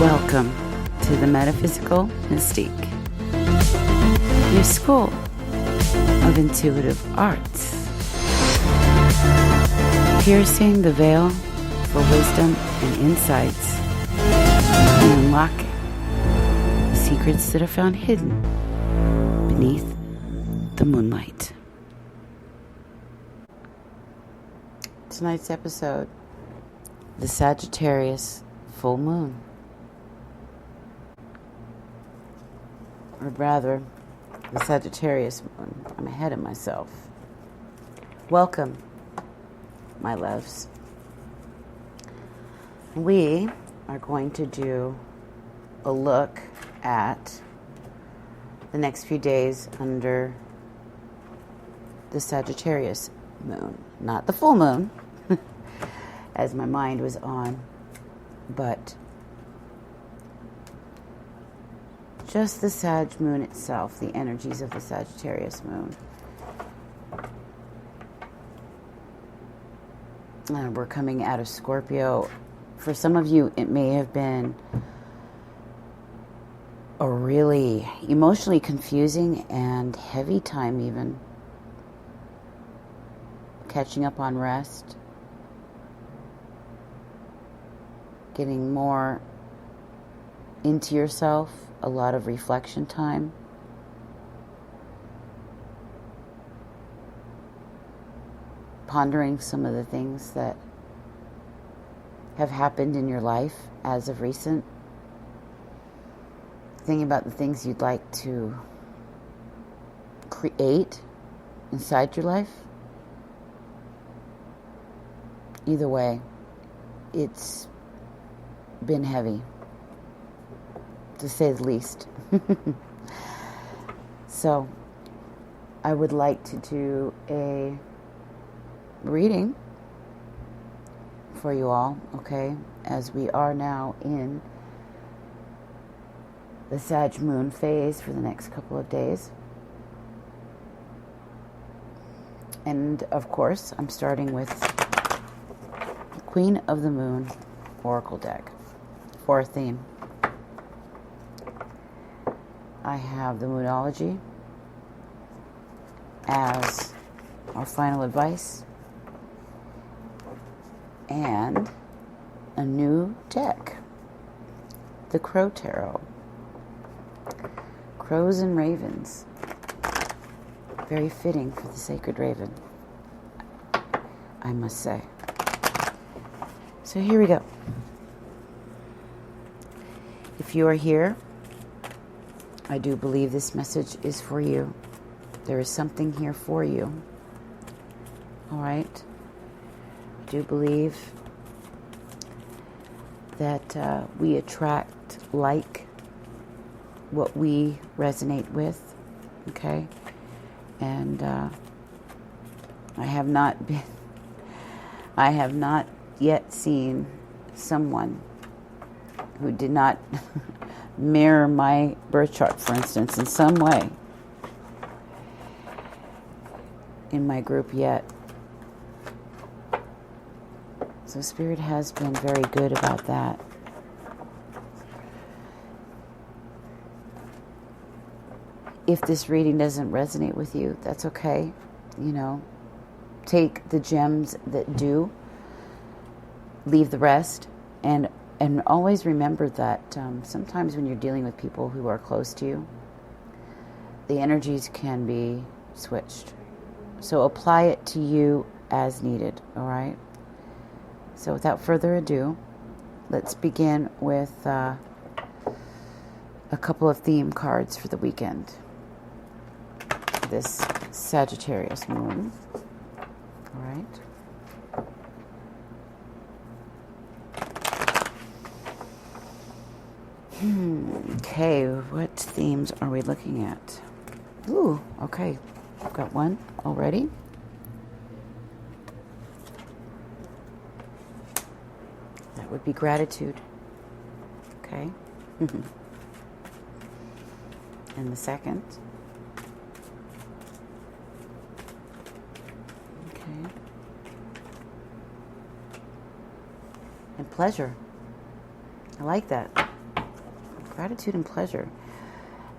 Welcome to the Metaphysical Mystique, your school of intuitive arts, piercing the veil for wisdom and insights, and unlocking the secrets that are found hidden beneath the moonlight. Tonight's episode, the Sagittarius full moon. Or rather, the Sagittarius moon. I'm ahead of myself. Welcome, my loves. We are going to do a look at the next few days under the Sagittarius moon. Not the full moon, as my mind was on, but just the Sag moon itself, the energies of the Sagittarius moon. We're coming out of Scorpio. For some of you, it may have been a really emotionally confusing and heavy time even. Catching up on rest. Getting more into yourself. A lot of reflection time. Pondering some of the things that have happened in your life as of recent. Thinking about the things you'd like to create inside your life. Either way, it's been heavy, to say the least. So, I would like to do a reading for you all, okay? As we are now in the Sag moon phase for the next couple of days. And, of course, I'm starting with Queen of the Moon Oracle deck for a theme. I have the Moonology as our final advice and a new deck, the Crow Tarot. Crows and ravens. Very fitting for the sacred raven, I must say. So here we go. If you are here, I do believe this message is for you. There is something here for you. All right? I do believe that we attract like what we resonate with. Okay? And I have not yet seen someone who did not mirror my birth chart, for instance, in some way in my group yet. So Spirit has been very good about that. If this reading doesn't resonate with you, that's okay. You know, take the gems that do, leave the rest, and always remember that sometimes when you're dealing with people who are close to you, the energies can be switched. So apply it to you as needed, all right? So without further ado, let's begin with a couple of theme cards for the weekend. This Sagittarius moon, all right? Okay, what themes are we looking at? Ooh, okay. I've got one already. That would be gratitude. Okay. And the second. Okay. And pleasure. I like that. Gratitude and pleasure.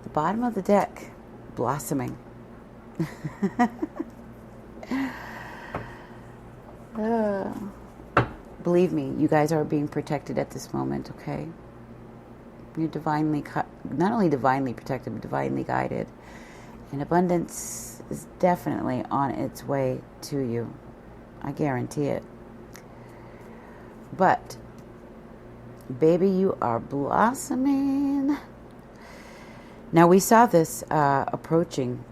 The bottom of the deck, blossoming. Believe me, you guys are being protected at this moment, okay? You're divinely, not only divinely protected, but divinely guided. And abundance is definitely on its way to you. I guarantee it. But, baby, you are blossoming. Now, we saw this approaching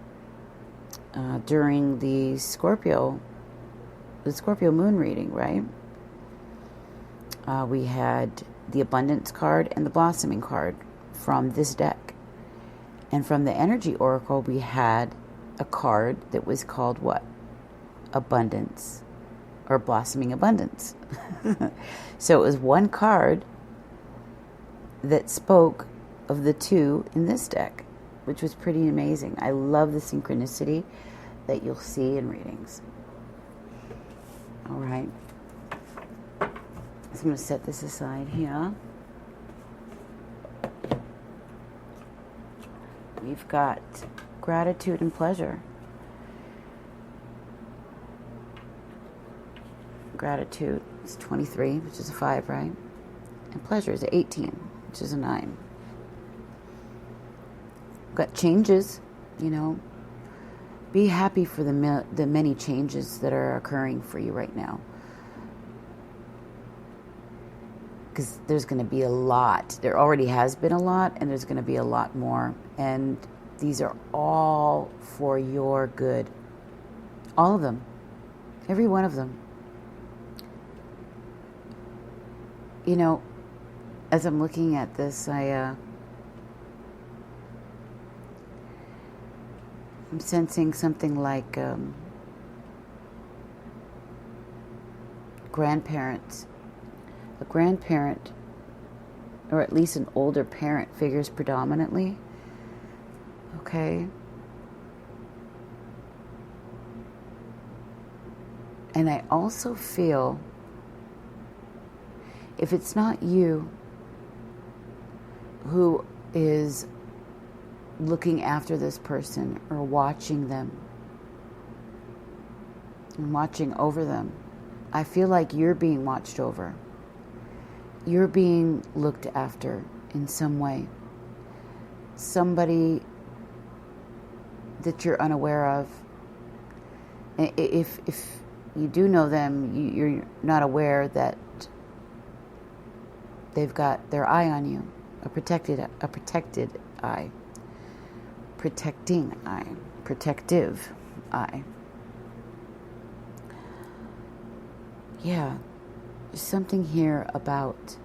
during the Scorpio moon reading, right? We had the abundance card and the blossoming card from this deck. And from the energy oracle, we had a card that was called what? Abundance, or blossoming abundance. So it was one card that spoke of the two in this deck, which was pretty amazing. I love the synchronicity that you'll see in readings. All right. So I'm going to set this aside here. We've got gratitude and pleasure. Gratitude is 23, which is a 5, right? And pleasure is 18, which is a 9. We've got changes, you know. Be happy for the many changes that are occurring for you right now. Because there's going to be a lot. There already has been a lot, and there's going to be a lot more. And these are all for your good. All of them. Every one of them. You know, as I'm looking at this, I'm sensing something like grandparents. A grandparent, or at least an older parent, figures predominantly. Okay. And I also feel, if it's not you who is looking after this person or watching them and watching over them, I feel like you're being watched over. You're being looked after in some way. Somebody that you're unaware of. If you do know them, you're not aware that they've got their eye on you, a protected eye, protecting eye, protective eye. Yeah. There's something here about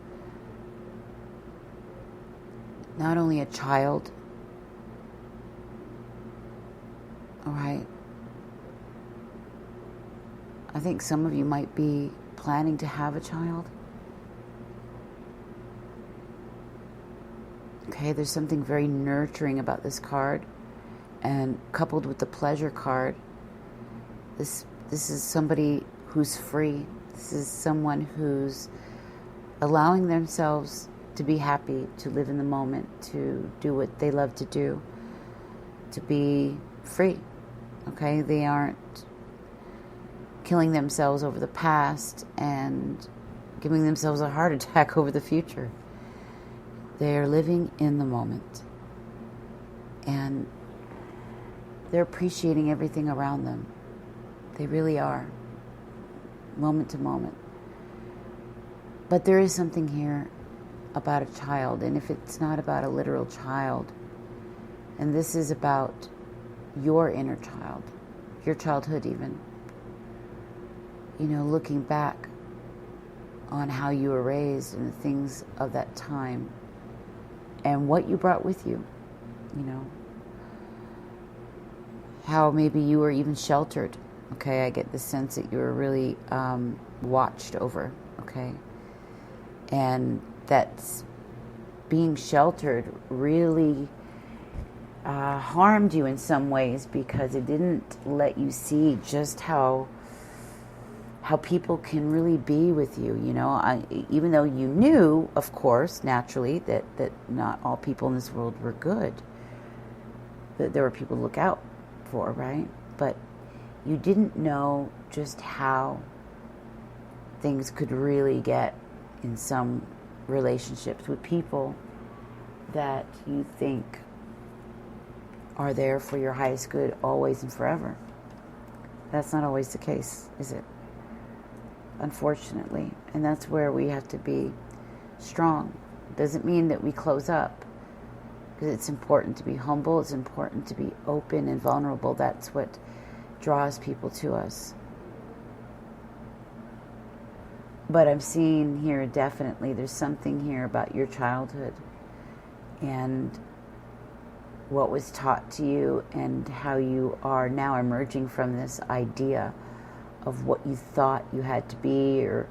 not only a child, all right? I think some of you might be planning to have a child. Okay, there's something very nurturing about this card, and coupled with the pleasure card, this is somebody who's free. This is someone who's allowing themselves to be happy, to live in the moment, to do what they love to do, to be free. Okay? They aren't killing themselves over the past and giving themselves a heart attack over the future. They're living in the moment. And they're appreciating everything around them. They really are. Moment to moment. But there is something here about a child, and if it's not about a literal child, and this is about your inner child, your childhood even, you know, looking back on how you were raised and the things of that time and what you brought with you, you know, how maybe you were even sheltered. Okay, I get the sense that you were really watched over, okay? And that's being sheltered really harmed you in some ways, because it didn't let you see just how, you know, how people can really be with you. Even though you knew, of course, naturally, that not all people in this world were good, that there were people to look out for, right? But you didn't know just how things could really get in some relationships with people that you think are there for your highest good always and forever. That's not always the case, is it? Unfortunately. And that's where we have to be strong. Doesn't mean that we close up, because it's important to be humble. It's important to be open and vulnerable. That's what draws people to us. But I'm seeing here, definitely, there's something here about your childhood and what was taught to you and how you are now emerging from this idea of what you thought you had to be, or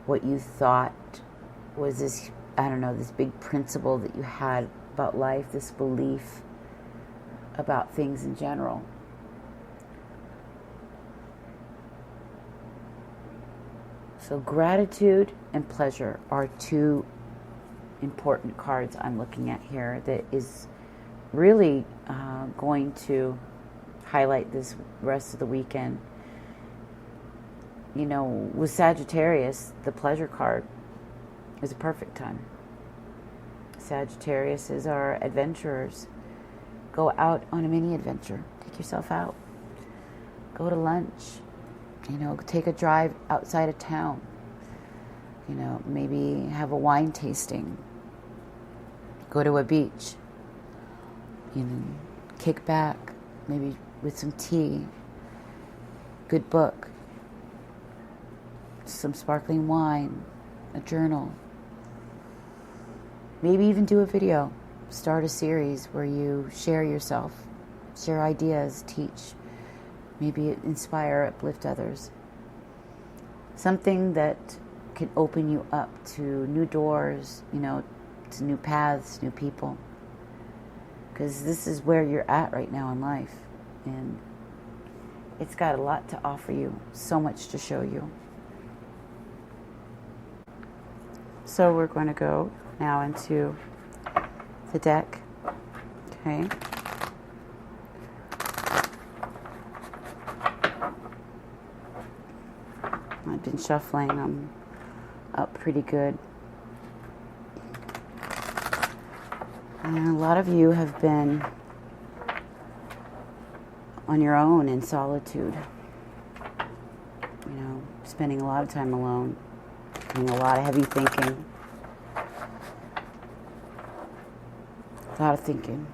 what you thought was this, I don't know, this big principle that you had about life, this belief about things in general. So gratitude and pleasure are two important cards I'm looking at here that is really going to highlight this rest of the weekend. With Sagittarius, the pleasure card is a perfect time. Sagittarius is our adventurers. Go out on a mini adventure. Take yourself out. Go to lunch. Take a drive outside of town. Maybe have a wine tasting. Go to a beach. Kick back, maybe with some tea, good book, some sparkling wine, a journal. Maybe even do a video. Start a series where you share yourself, share ideas, teach. Maybe inspire, uplift others. Something that can open you up to new doors, to new paths, new people. Because this is where you're at right now in life. And it's got a lot to offer you, so much to show you. So we're going to go now into the deck. Okay. I've been shuffling them up pretty good. And a lot of you have been on your own in solitude. Spending a lot of time alone, doing a lot of heavy thinking. A lot of thinking.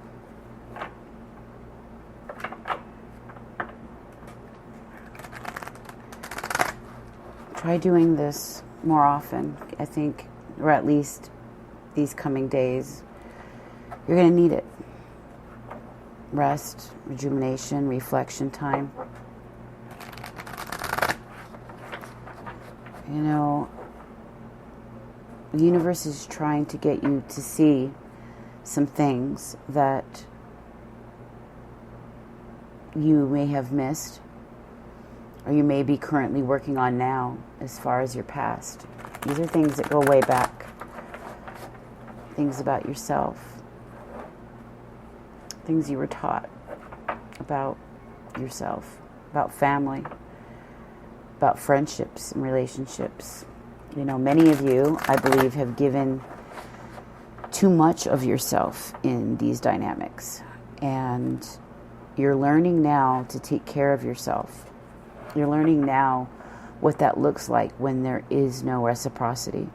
Try doing this more often, I think, or at least these coming days. You're going to need it. Rest, rejuvenation, reflection time. The universe is trying to get you to see some things that you may have missed, or you may be currently working on now as far as your past. These are things that go way back. Things about yourself. Things you were taught about yourself, about family, about friendships and relationships. Many of you, I believe, have given too much of yourself in these dynamics. And you're learning now to take care of yourself. You're learning now what that looks like when there is no reciprocity,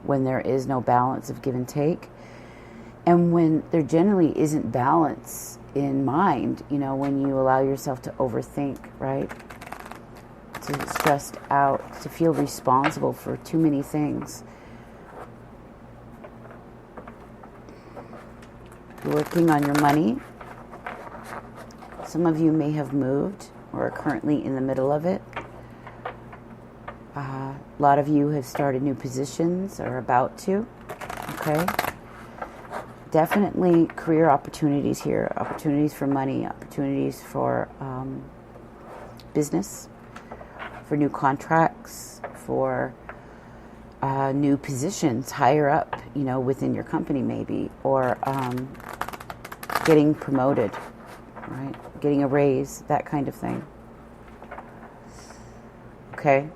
when there is no balance of give and take, and when there generally isn't balance in mind, when you allow yourself to overthink, right? To get stressed out, to feel responsible for too many things. You're working on your money. Some of you may have moved or are currently in the middle of it. A lot of you have started new positions or are about to. Okay? Definitely career opportunities here. Opportunities for money, opportunities for business, for new contracts, for new positions higher up, within your company maybe, or getting promoted, right? Getting a raise, that kind of thing. Okay?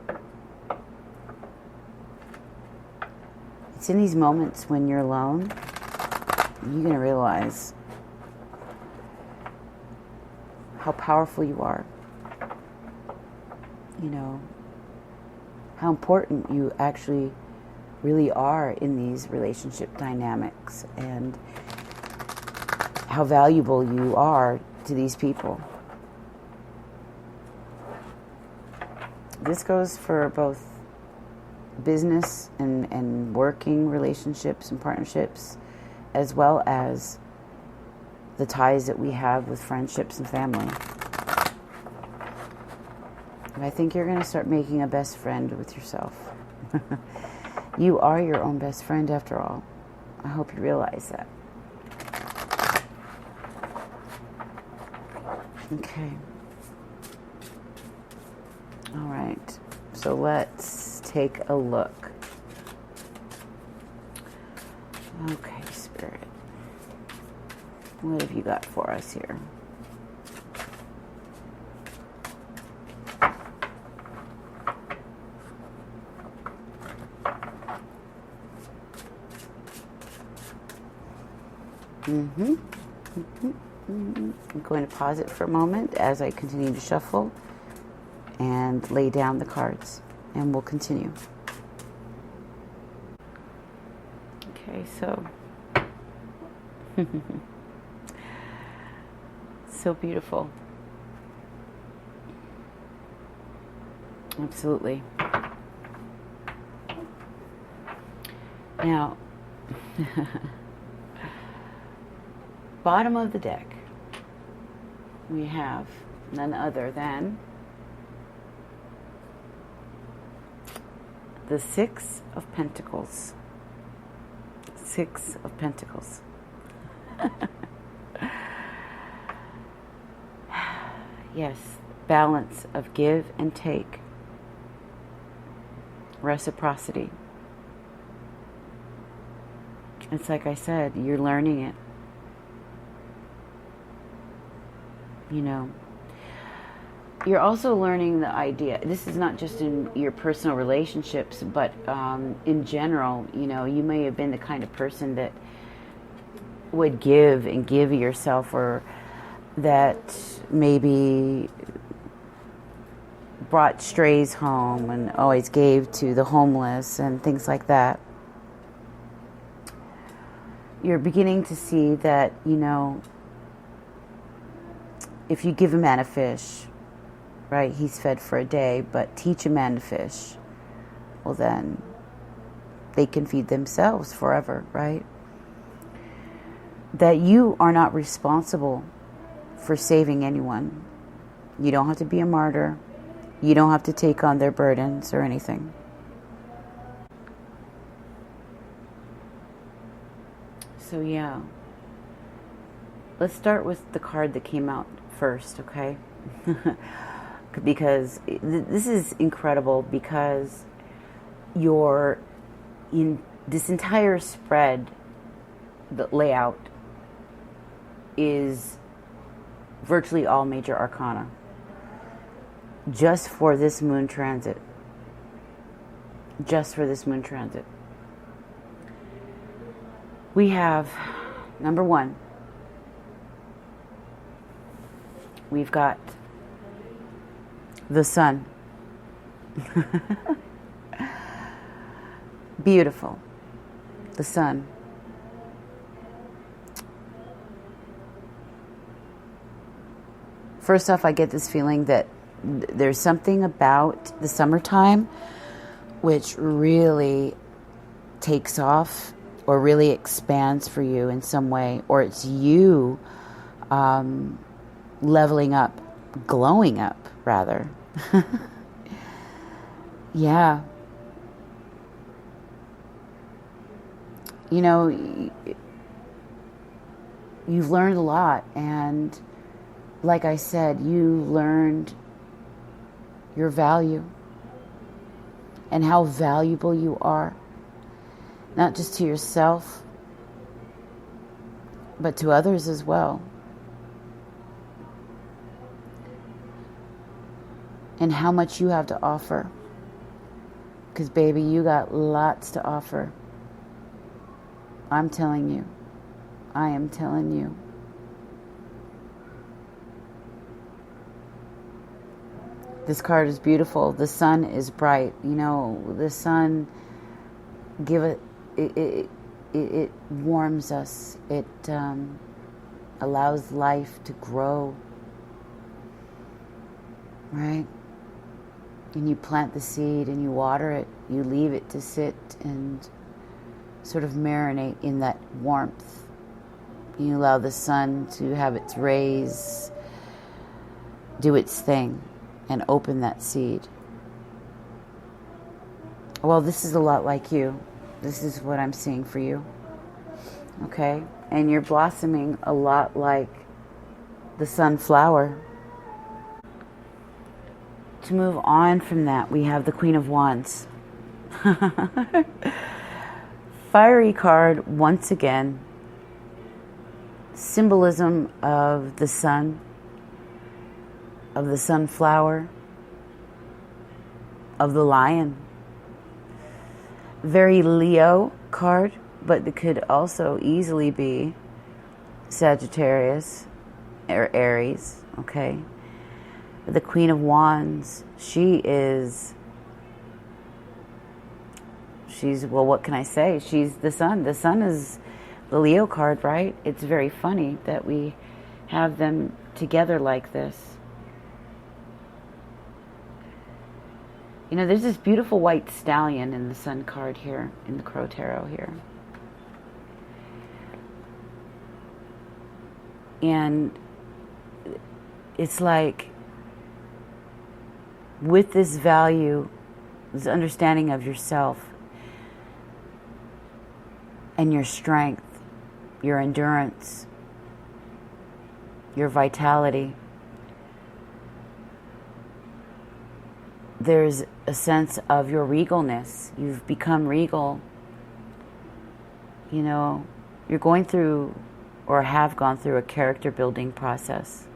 It's in these moments when you're alone, you're going to realize how powerful you are. How important you actually really are in these relationship dynamics, and how valuable you are to these people. This goes for both business and working relationships and partnerships, as well as the ties that we have with friendships and family. And I think you're going to start making a best friend with yourself. You are your own best friend after all. I hope you realize that. Okay. All right. So let's take a look. Okay, Spirit. What have you got for us here? I'm going to pause it for a moment as I continue to shuffle and lay down the cards, and we'll continue. Okay, so so beautiful. Absolutely. Now, bottom of the deck, we have none other than the Six of Pentacles. Six of Pentacles. Yes, balance of give and take. Reciprocity. It's like I said, you're learning it. You're also learning the idea. This is not just in your personal relationships, but in general, you may have been the kind of person that would give and give yourself, or that maybe brought strays home and always gave to the homeless and things like that. You're beginning to see that, if you give a man a fish, right, he's fed for a day, but teach a man to fish, well then they can feed themselves forever, right? That you are not responsible for saving anyone. You don't have to be a martyr. You don't have to take on their burdens or anything. So yeah, let's start with the card that came out first, okay? Because this is incredible, because you're in this entire spread, the layout is virtually all major arcana just for this moon transit. Just for this moon transit. We have, number one, we've got the sun. Beautiful. The sun. First off, I get this feeling that there's something about the summertime which really takes off or really expands for you in some way, or it's you leveling up, glowing up, rather. Yeah. You've learned a lot, and like I said, you learned your value. and how valuable you are, not just to yourself, but to others as well. And how much you have to offer. Because, baby, you got lots to offer. I'm telling you. I am telling you. This card is beautiful. The sun is bright. You know, the sun it warms us. It allows life to grow. Right? And you plant the seed and you water it. You leave it to sit and sort of marinate in that warmth. You allow the sun to have its rays do its thing and open that seed. Well, this is a lot like you. This is what I'm seeing for you. Okay? And you're blossoming a lot like the sunflower. To move on from that, we have the Queen of Wands. Fiery card once again. Symbolism of the sun, of the sunflower, of the lion. Very Leo card, but it could also easily be Sagittarius or Aries, okay? The Queen of Wands, she's, well, what can I say? She's the sun. The sun is the Leo card, right? It's very funny that we have them together like this. You know, there's this beautiful white stallion in the sun card here, in the Crow Tarot here. And it's like, with this value, this understanding of yourself and your strength, your endurance, your vitality, there's a sense of your regalness. You've become regal. You know, you're going through or have gone through a character building process.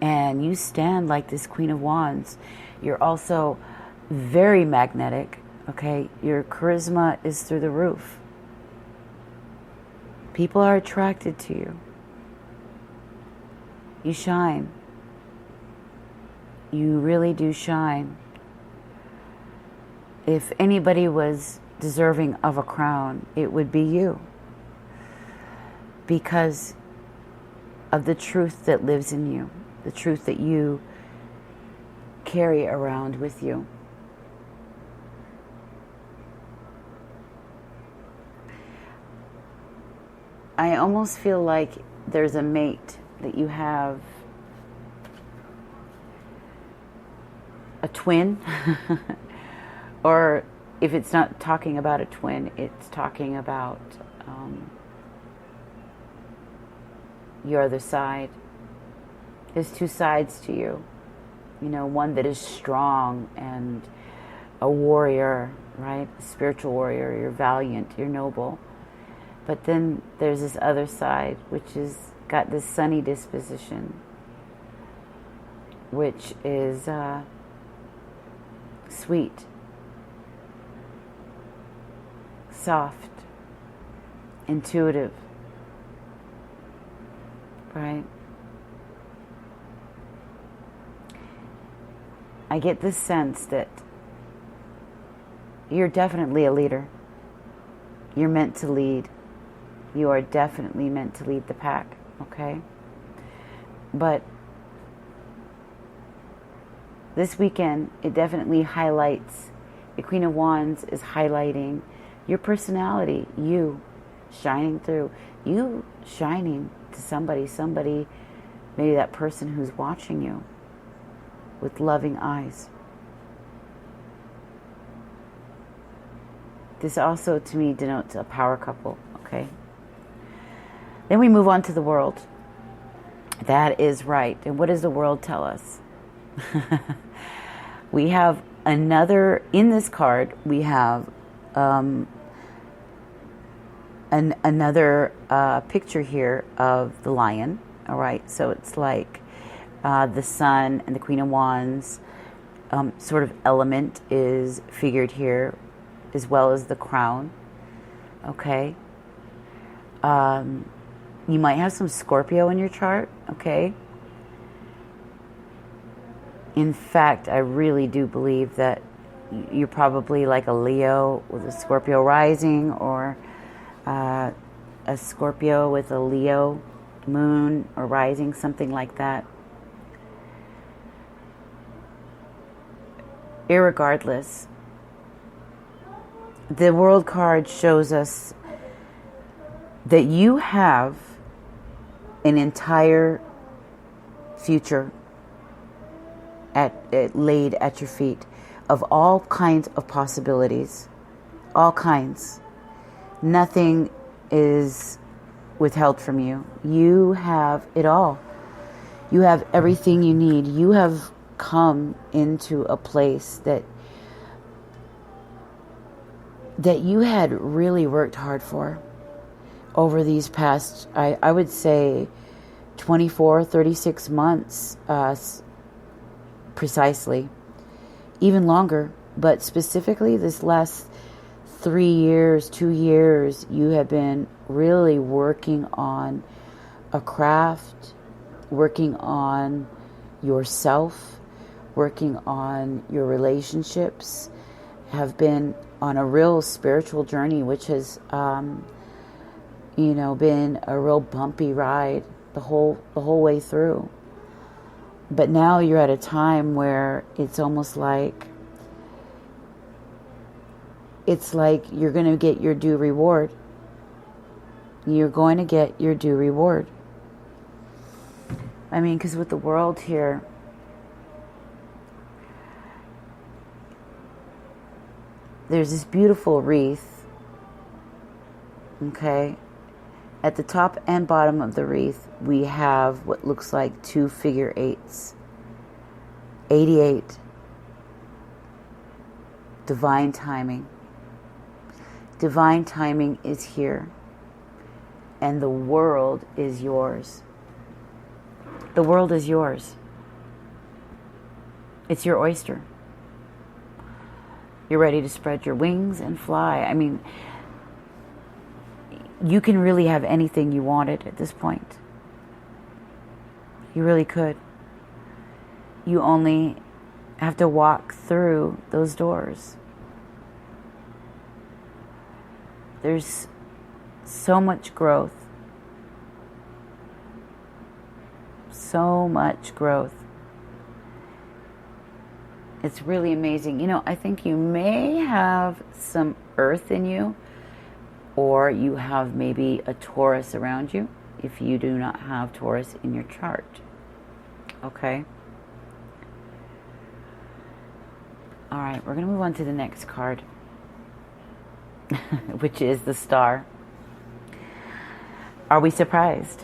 And you stand like this Queen of Wands. You're also very magnetic, okay? Your charisma is through the roof. People are attracted to you. You shine. You really do shine. If anybody was deserving of a crown, it would be you. Because of the truth that lives in you. The truth that you carry around with you. I almost feel like there's a mate that you have, a twin, or if it's not talking about a twin, it's talking about your other side. There's two sides to you. You know, one that is strong and a warrior, right? A spiritual warrior. You're valiant, you're noble. But then there's this other side, which is got this sunny disposition, which is sweet, soft, intuitive, right? I get this sense that you're definitely a leader. You're meant to lead. You are definitely meant to lead the pack, okay? But this weekend, it definitely highlights, the Queen of Wands is highlighting your personality, you shining through, you shining to somebody, maybe that person who's watching you with loving eyes. This also, to me, denotes a power couple, okay? Then we move on to the world. That is right. And what does the world tell us? We have another, in this card, we have another picture here of the lion. All right, so it's like the sun and the Queen of Wands sort of element is figured here, as well as the crown. Okay. You might have some Scorpio in your chart. Okay. In fact, I really do believe that you're probably like a Leo with a Scorpio rising, or a Scorpio with a Leo moon or rising, something like that. Irregardless, the world card shows us that you have an entire future laid at your feet, of all kinds of possibilities, all kinds. Nothing is withheld from you. You have it all. You have everything you need. You have come into a place that you had really worked hard for over these past, I would say, 24, 36 months, precisely, even longer, but specifically this last 3 years, 2 years, you have been really working on a craft, working on yourself, working on your relationships, have been on a real spiritual journey, which has, been a real bumpy ride the whole way through. But now you're at a time where it's almost like, you're going to get your due reward. You're going to get your due reward. I mean, because with the world here, there's this beautiful wreath, okay? At the top and bottom of the wreath, we have what looks like 2 figure 8s. 88. Divine timing. Divine timing is here. And the world is yours. The world is yours. It's your oyster. You're ready to spread your wings and fly. I mean, you can really have anything you wanted at this point. You really could. You only have to walk through those doors. There's so much growth. So much growth. It's really amazing. I think you may have some earth in you, or you have maybe a Taurus around you if you do not have Taurus in your chart. Okay? All right, we're going to move on to the next card, which is the Star. Are we surprised?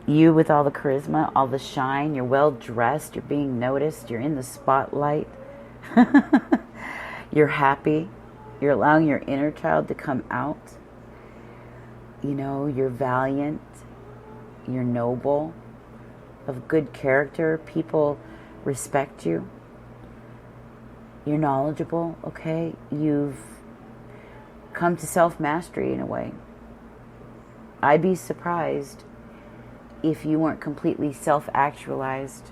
You with all the charisma, all the shine, you're well dressed, you're being noticed, you're in the spotlight. You're happy. You're allowing your inner child to come out. You're valiant. You're noble, of good character. People respect you. You're knowledgeable, okay? You've come to self-mastery in a way. I'd be surprised if you weren't completely self-actualized,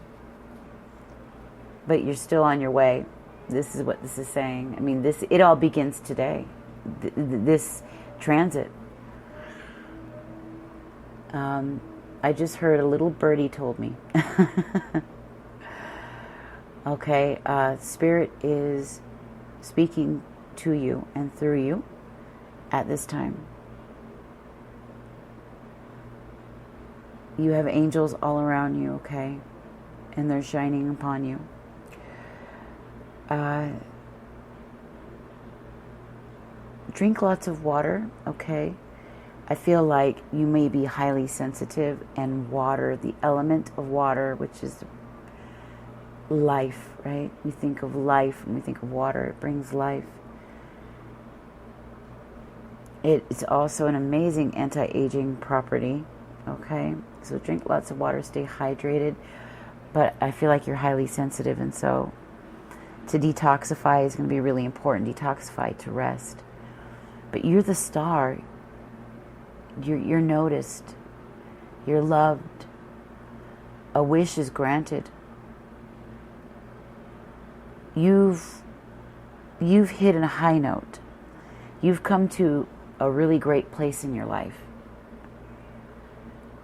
but you're still on your way. This is what this is saying. I mean, it all begins today. This transit. I just heard a little birdie told me. Okay, Spirit is speaking to you and through you at this time. You have angels all around you, okay? And they're shining upon you. Drink lots of water, okay? I feel like you may be highly sensitive, and water, the element of water, which is life, right? We think of life when we think of water. It brings life. It's also an amazing anti-aging property, okay? So drink lots of water, stay hydrated. But I feel like you're highly sensitive, and so to detoxify is going to be really important. Detoxify to rest. But you're the star. You're noticed. You're loved. A wish is granted. You've hit a high note. You've come to a really great place in your life.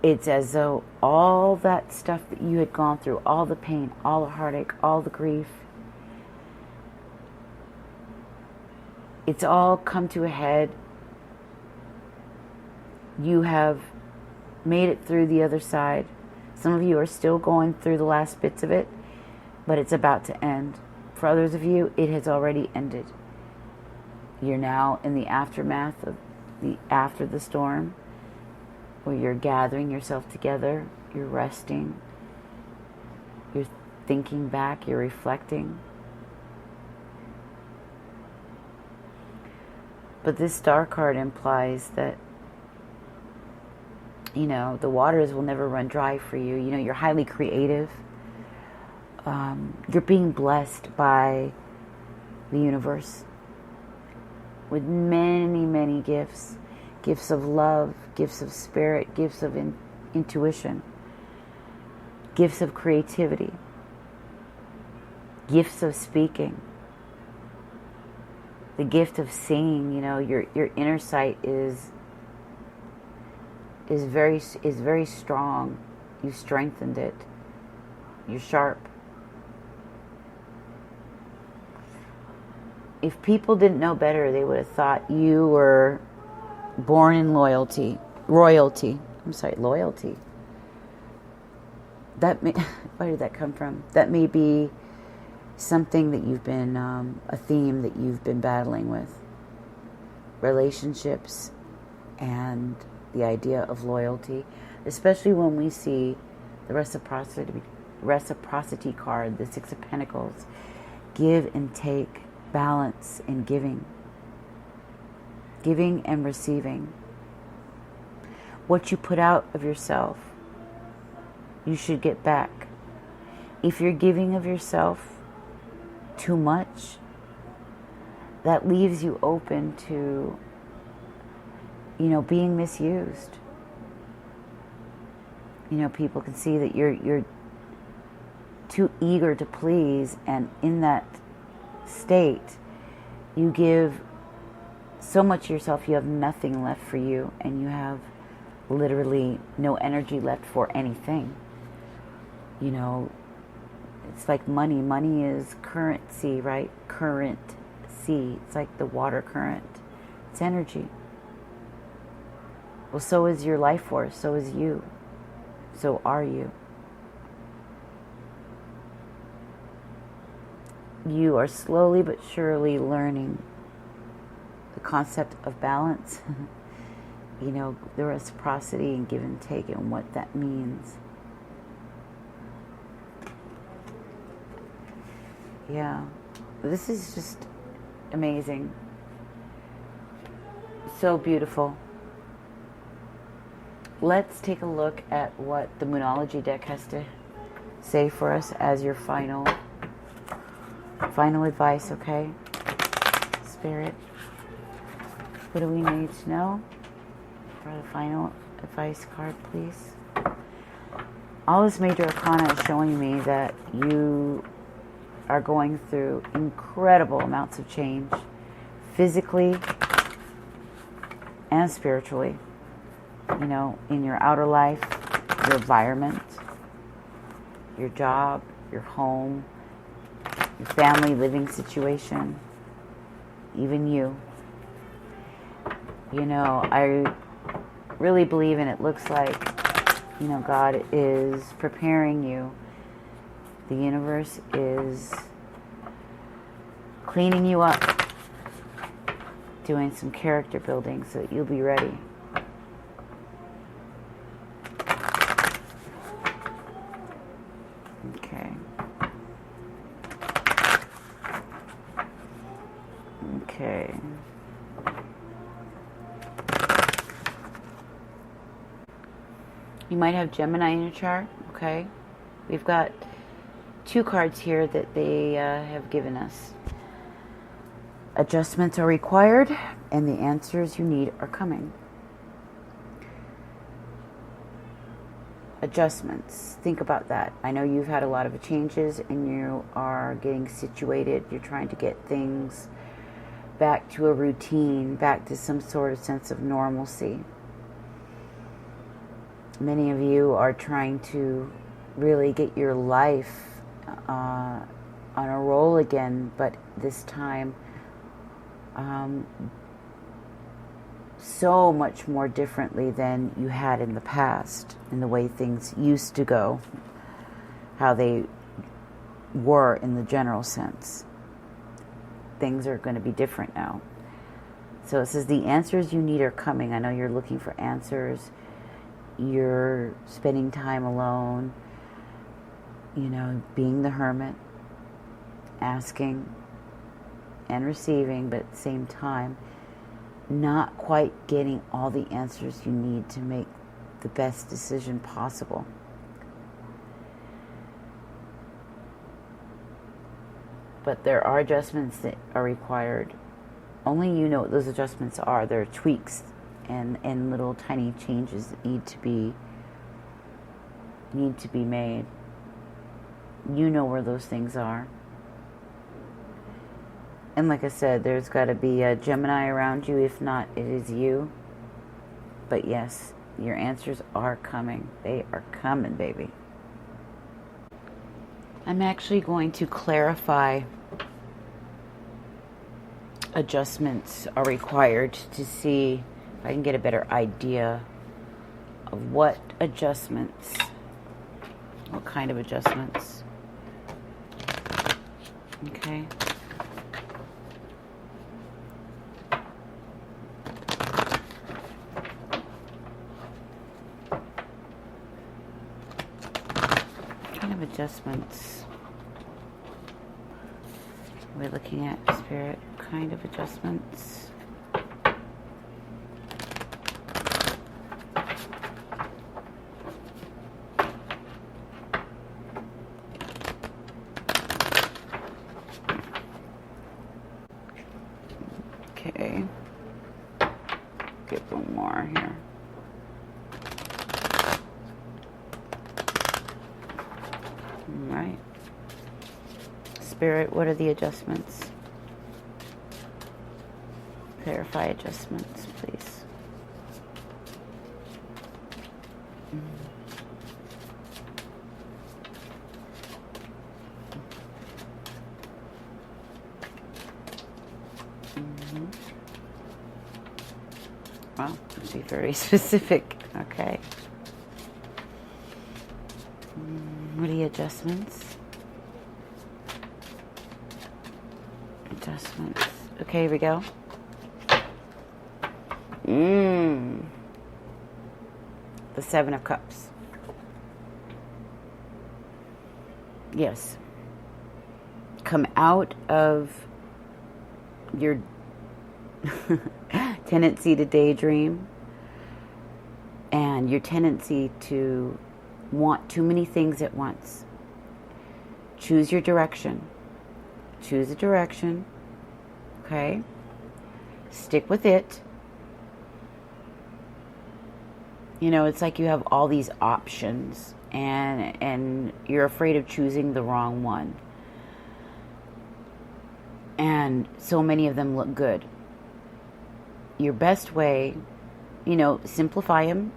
It's as though all that stuff that you had gone through, all the pain, all the heartache, all the grief, it's all come to a head. You have made it through the other side. Some of you are still going through the last bits of it, but it's about to end. For others of you, it has already ended. You're now in the aftermath of after the storm, where you're gathering yourself together, you're resting, you're thinking back, you're reflecting. But this star card implies that, the waters will never run dry for you. You're highly creative. You're being blessed by the universe with many, many gifts. Gifts of love, gifts of spirit, gifts of intuition, gifts of creativity, gifts of speaking, the gift of seeing. Your inner sight is very strong. You've strengthened it. You're sharp. If people didn't know better, they would have thought you were born in royalty. Loyalty. Where did that come from? That may be something that you've been, a theme that you've been battling with. Relationships and the idea of loyalty, especially when we see the reciprocity card, the Six of Pentacles. Give and take, balance in giving. Giving and receiving. What you put out of yourself, you should get back. If you're giving of yourself too much, that leaves you open to, being misused. People can see that you're too eager to please, and in that state, you give so much of yourself, you have nothing left for you, and you have literally no energy left for anything. It's like money. Money is currency, right? Currency. It's like the water current. It's energy. Well, so is your life force. So is you. So are you. You are slowly but surely learning the concept of balance. The reciprocity and give and take and what that means. Yeah. This is just amazing. So beautiful. Let's take a look at what the Moonology deck has to say for us as your final advice, okay? Spirit, what do we need to know for the final advice card, please? All this major arcana is showing me that you are going through incredible amounts of change, physically and spiritually. In your outer life, your environment, your job, your home, your family living situation, even you. I really believe, and it looks like, God is preparing you. The universe is cleaning you up, doing some character building so that you'll be ready. Okay. Okay. You might have Gemini in your chart, okay? We've got 2 cards here that they have given us. Adjustments are required, and the answers you need are coming. Adjustments. Think about that. I know you've had a lot of changes, and you are getting situated. You're trying to get things back to a routine, back to some sort of sense of normalcy. Many of you are trying to really get your life on a roll again, but this time so much more differently than you had in the past, in the way things used to go, how they were in the general sense. Things are going to be different now. So it says the answers you need are coming. I know you're looking for answers. You're spending time alone, being the hermit, asking and receiving, but at the same time, not quite getting all the answers you need to make the best decision possible. But there are adjustments that are required. Only you know what those adjustments are. There are tweaks and little tiny changes that need to be made. You know where those things are. And like I said, there's got to be a Gemini around you. If not, it is you. But yes, your answers are coming. They are coming, baby. I'm actually going to clarify adjustments are required to see if I can get a better idea of what kind of adjustments. Okay. Adjustments we're looking at, Spirit. Kind of adjustments. Okay, get one more here. Right. Spirit, what are the adjustments? Clarify adjustments, please. Well, let's be very specific. Okay. What are the adjustments? Adjustments. Okay, here we go. The 7 of Cups. Yes. Come out of your tendency to daydream and your tendency to want too many things at once. Choose your direction. Choose a direction. Okay? Stick with it. It's like you have all these options and you're afraid of choosing the wrong one. And so many of them look good. Your best way, simplify them.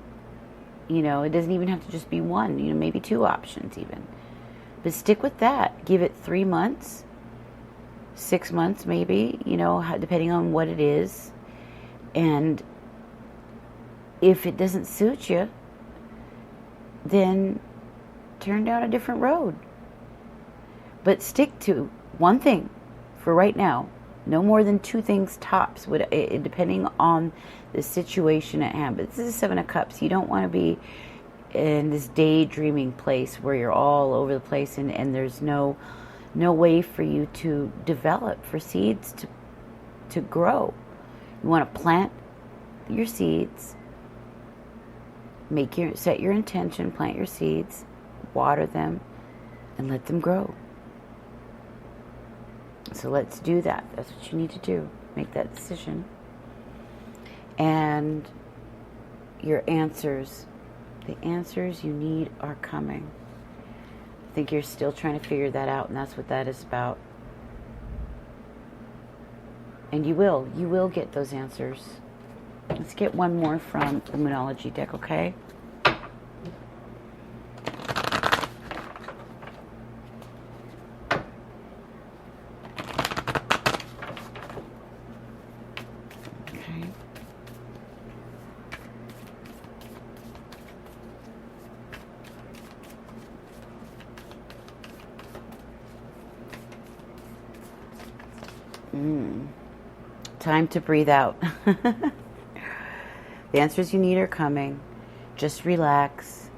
It doesn't even have to just be one, maybe 2 options even. But stick with that. Give it 3 months, 6 months maybe, depending on what it is. And if it doesn't suit you, then turn down a different road. But stick to one thing for right now. No more than 2 things tops, depending on the situation at hand. But this is 7 of Cups. You don't want to be in this daydreaming place where you're all over the place and there's no way for you to develop, for seeds to grow. You want to plant your seeds, set your intention, plant your seeds, water them, and let them grow. So let's do that. That's what you need to do. Make that decision. And your answers, the answers you need are coming. I think you're still trying to figure that out, and that's what that is about. And you will get those answers. Let's get one more from the Moonology deck, okay? Okay. Time to breathe out. The answers you need are coming. Just relax.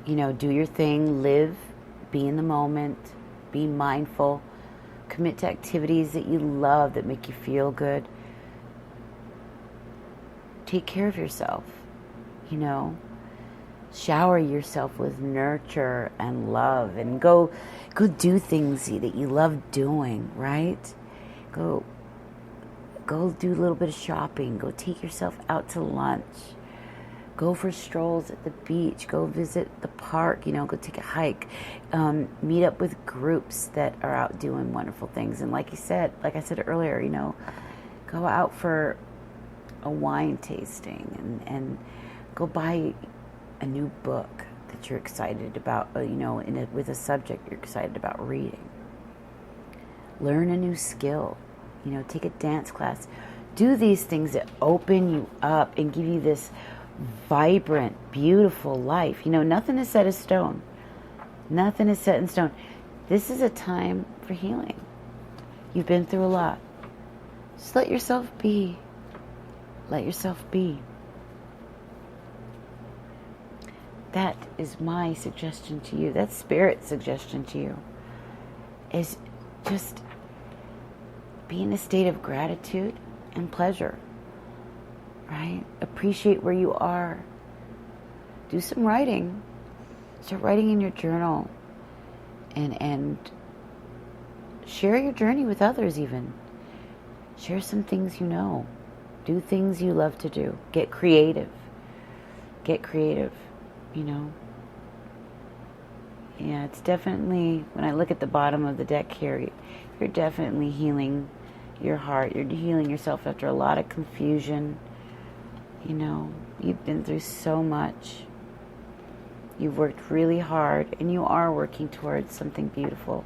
Do your thing. Live. Be in the moment. Be mindful. Commit to activities that you love, that make you feel good. Take care of yourself. Shower yourself with nurture and love, and go do things that you love doing, right? Go do a little bit of shopping. Go take yourself out to lunch. Go for strolls at the beach. Go visit the park. Go take a hike. Meet up with groups that are out doing wonderful things. And like I said earlier, go out for a wine tasting and go buy a new book that you're excited about. With a subject you're excited about reading. Learn a new skill. Take a dance class. Do these things that open you up and give you this vibrant, beautiful life. Nothing is set in stone. Nothing is set in stone. This is a time for healing. You've been through a lot. Just let yourself be. Let yourself be. That is my suggestion to you. That's Spirit's suggestion to you. Is just be in a state of gratitude and pleasure, right? Appreciate where you are. Do some writing. Start writing in your journal, and share your journey with others even. Share some things you know. Do things you love to do. Get creative. Yeah, it's definitely, when I look at the bottom of the deck here, you're definitely healing your heart. You're healing yourself after a lot of confusion. You've been through so much. You've worked really hard, and you are working towards something beautiful.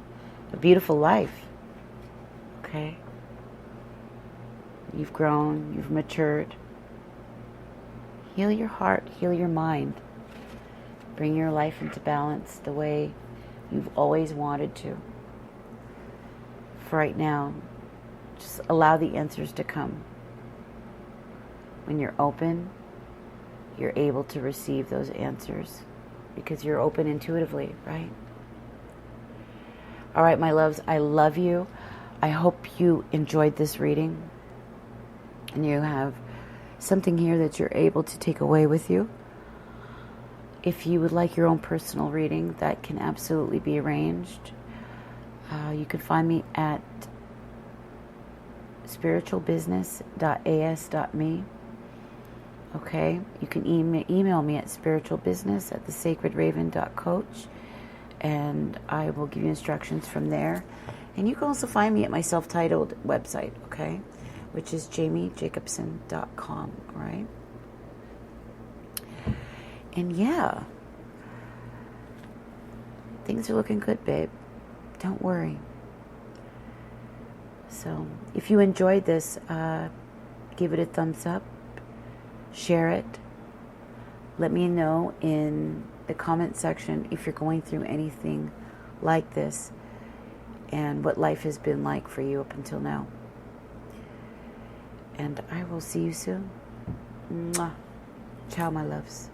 A beautiful life. Okay? You've grown. You've matured. Heal your heart. Heal your mind. Bring your life into balance the way you've always wanted to. For right now, just allow the answers to come. When you're open, you're able to receive those answers because you're open intuitively, right? All right, my loves, I love you. I hope you enjoyed this reading and you have something here that you're able to take away with you. If you would like your own personal reading, that can absolutely be arranged. You can find me at spiritualbusiness.as.me. Okay, you can email me at spiritualbusiness@thesacredraven.coach, and I will give you instructions from there. And you can also find me at my self-titled website, okay, which is jamiejacobson.com, all right? And yeah, things are looking good, babe. Don't worry. So if you enjoyed this, give it a thumbs up. Share it. Let me know in the comment section if you're going through anything like this and what life has been like for you up until now. And I will see you soon. Mwah. Ciao, my loves.